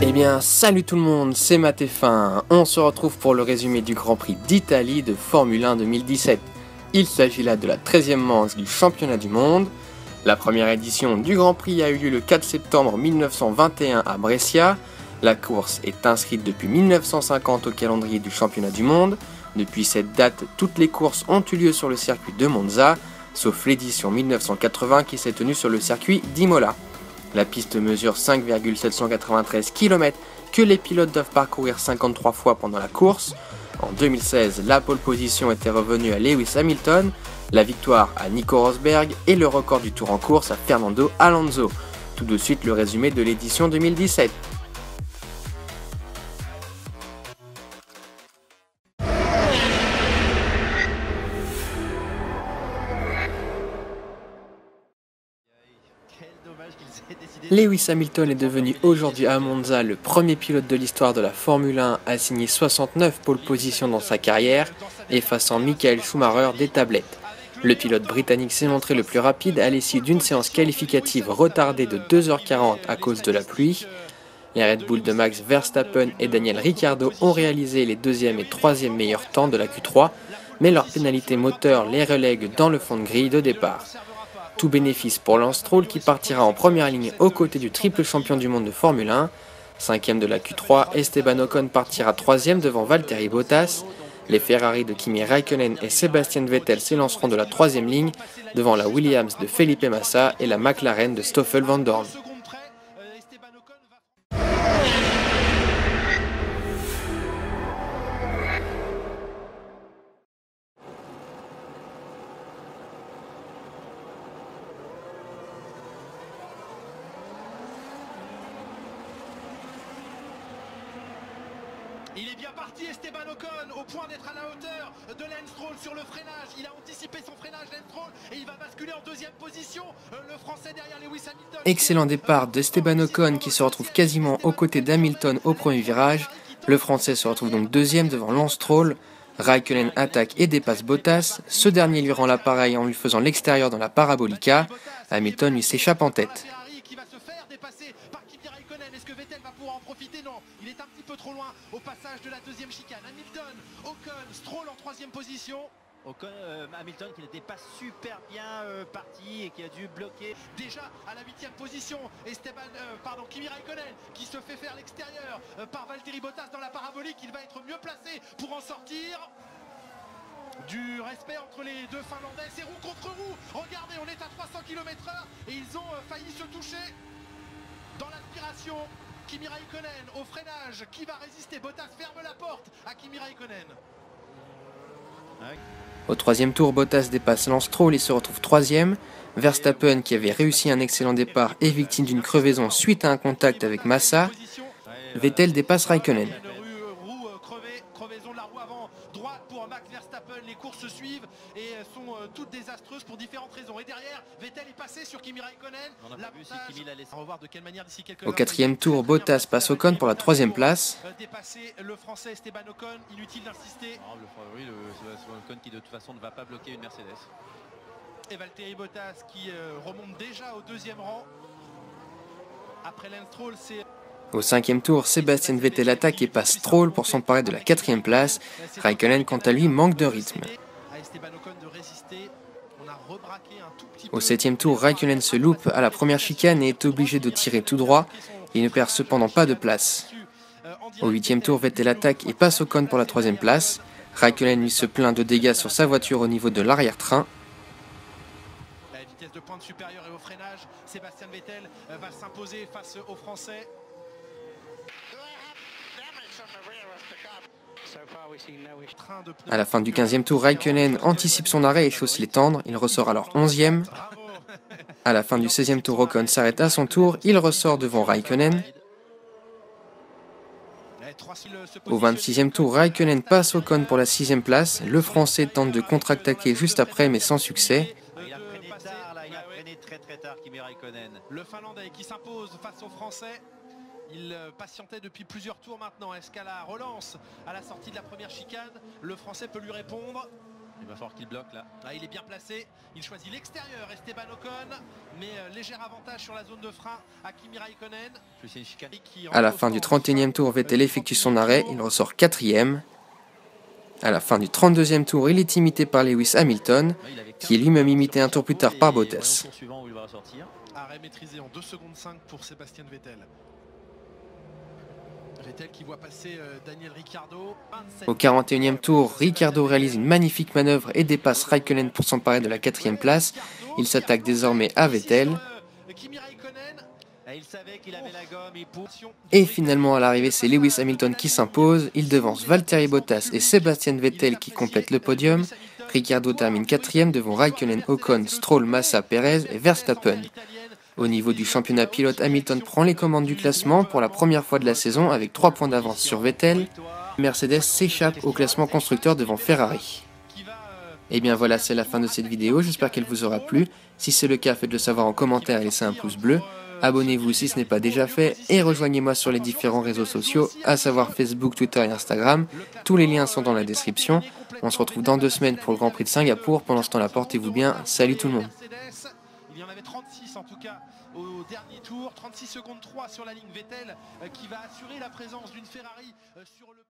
Eh bien, salut tout le monde, c'est Matt-F1. On se retrouve pour le résumé du Grand Prix d'Italie de Formule 1 2017. Il s'agit là de la 13e manche du championnat du monde. La première édition du Grand Prix a eu lieu le 4 septembre 1921 à Brescia. La course est inscrite depuis 1950 au calendrier du championnat du monde. Depuis cette date, toutes les courses ont eu lieu sur le circuit de Monza, sauf l'édition 1980 qui s'est tenue sur le circuit d'Imola. La piste mesure 5,793 km que les pilotes doivent parcourir 53 fois pendant la course. En 2016, la pole position était revenue à Lewis Hamilton, la victoire à Nico Rosberg et le record du tour en course à Fernando Alonso. Tout de suite le résumé de l'édition 2017. Lewis Hamilton est devenu aujourd'hui à Monza le premier pilote de l'histoire de la Formule 1 à signer 69 pole positions dans sa carrière, effaçant Michael Schumacher des tablettes. Le pilote britannique s'est montré le plus rapide à l'issue d'une séance qualificative retardée de 2h40 à cause de la pluie. Les Red Bull de Max Verstappen et Daniel Ricciardo ont réalisé les 2e et 3e meilleurs temps de la Q3, mais leur pénalité moteur les relègue dans le fond de grille de départ. Tout bénéfice pour Lance Stroll qui partira en première ligne aux côtés du triple champion du monde de Formule 1. 5e de la Q3, Esteban Ocon partira 3e devant Valtteri Bottas. Les Ferrari de Kimi Räikkönen et Sebastian Vettel s'élanceront de la 3e ligne devant la Williams de Felipe Massa et la McLaren de Stoffel Van Dorn. Il est bien parti, Esteban Ocon, au point d'être à la hauteur de Lance Stroll sur le freinage. Il a anticipé son freinage, Lance Stroll, et il va basculer en 2e position. Le Français derrière Lewis Hamilton. Excellent départ d'Esteban Ocon qui se retrouve quasiment aux côtés d'Hamilton au premier virage. Le Français se retrouve donc 2e devant Lance Stroll. Räikkönen attaque et dépasse Bottas. Ce dernier lui rend l'appareil en lui faisant l'extérieur dans la parabolica. Hamilton lui s'échappe en tête. Est-ce que Vettel va pouvoir en profiter? Non, il est un petit peu trop loin au passage de la 2e chicane. Hamilton, Ocon, Stroll en 3e position. Hamilton qui n'était pas super bien parti et qui a dû bloquer. Déjà à la 8e position, Kimi Räikkönen qui se fait faire l'extérieur par Valtteri Bottas dans la parabolique. Il va être mieux placé pour en sortir. Du respect entre les deux Finlandais, c'est roue contre roue. Regardez, on est à 300 km/h et ils ont failli se toucher. Dans l'aspiration, Kimi Räikkönen au freinage, qui va résister? Bottas ferme la porte à Kimi Räikkönen. Au 3e tour, Bottas dépasse Lance Stroll et se retrouve 3e. Verstappen, qui avait réussi un excellent départ, est victime d'une crevaison suite à un contact avec Massa. Vettel dépasse Räikkönen. Crevaison de la roue avant droite pour Max Verstappen. Les courses se suivent et sont toutes désastreuses pour différentes raisons. Et derrière, Vettel est passé sur Kimi Räikkönen. Au 4e tour, Bottas passe Ocon pour la 3e place. Dépasser le Français Esteban Ocon, inutile d'insister. Oui, le Ocon qui de toute façon ne va pas bloquer une Mercedes. Et Valtteri Bottas qui remonte déjà au 2e rang. Après Lance Stroll, c'est... Au 5e tour, Sebastian Vettel attaque et passe Stroll pour s'emparer de la 4e place. Räikkönen, quant à lui, manque de rythme. Au 7e tour, Räikkönen se loupe à la première chicane et est obligé de tirer tout droit. Il ne perd cependant pas de place. Au 8e tour, Vettel attaque et passe Ocon pour la 3e place. Räikkönen lui se plaint de dégâts sur sa voiture au niveau de l'arrière-train. La vitesse de pointe supérieure et au freinage, Sébastien Vettel va s'imposer face aux Français. À la fin du 15e tour, Räikkönen anticipe son arrêt et chausse les tendres. Il ressort alors 11e. À la fin du 16e tour, Ocon s'arrête à son tour. Il ressort devant Räikkönen. Au 26e tour, Räikkönen passe Ocon pour la 6e place. Le Français tente de contre-attaquer juste après, mais sans succès. Il a freiné très tard Kimi Räikkönen. Le Finlandais qui s'impose face aux Français. Il patientait depuis plusieurs tours maintenant. Est-ce qu'à la relance, à la sortie de la première chicane, le Français peut lui répondre? Il va falloir qu'il bloque là. Là, il est bien placé, il choisit l'extérieur, Esteban Ocon, mais léger avantage sur la zone de frein à Kimi Raikkonen. Plus une chicane. À la fin du 31e tour, Vettel effectue son arrêt, il ressort 4e. À la fin du 32e tour, il est imité par Lewis Hamilton, qui est lui-même imité un tour plus tard par Bottas. Arrêt maîtrisé en 2 secondes 5 pour Sébastien Vettel. Vettel qui voit passer Daniel Ricciardo. Au 41e tour, Ricciardo réalise une magnifique manœuvre et dépasse Raikkonen pour s'emparer de la 4e place. Il s'attaque désormais à Vettel. Et finalement à l'arrivée, c'est Lewis Hamilton qui s'impose. Il devance Valtteri Bottas et Sébastien Vettel qui complètent le podium. Ricciardo termine 4e devant Raikkonen, Ocon, Stroll, Massa, Perez et Verstappen. Au niveau du championnat pilote, Hamilton prend les commandes du classement pour la première fois de la saison avec 3 points d'avance sur Vettel. Mercedes s'échappe au classement constructeur devant Ferrari. Et bien voilà, c'est la fin de cette vidéo, j'espère qu'elle vous aura plu. Si c'est le cas, faites-le savoir en commentaire et laissez un pouce bleu. Abonnez-vous si ce n'est pas déjà fait et rejoignez-moi sur les différents réseaux sociaux, à savoir Facebook, Twitter et Instagram. Tous les liens sont dans la description. On se retrouve dans 2 semaines pour le Grand Prix de Singapour. Pendant ce temps-là, portez-vous bien. Salut tout le monde. Il y en avait 36 en tout cas au dernier tour, 36 secondes 3 sur la ligne Vettel qui va assurer la présence d'une Ferrari sur le...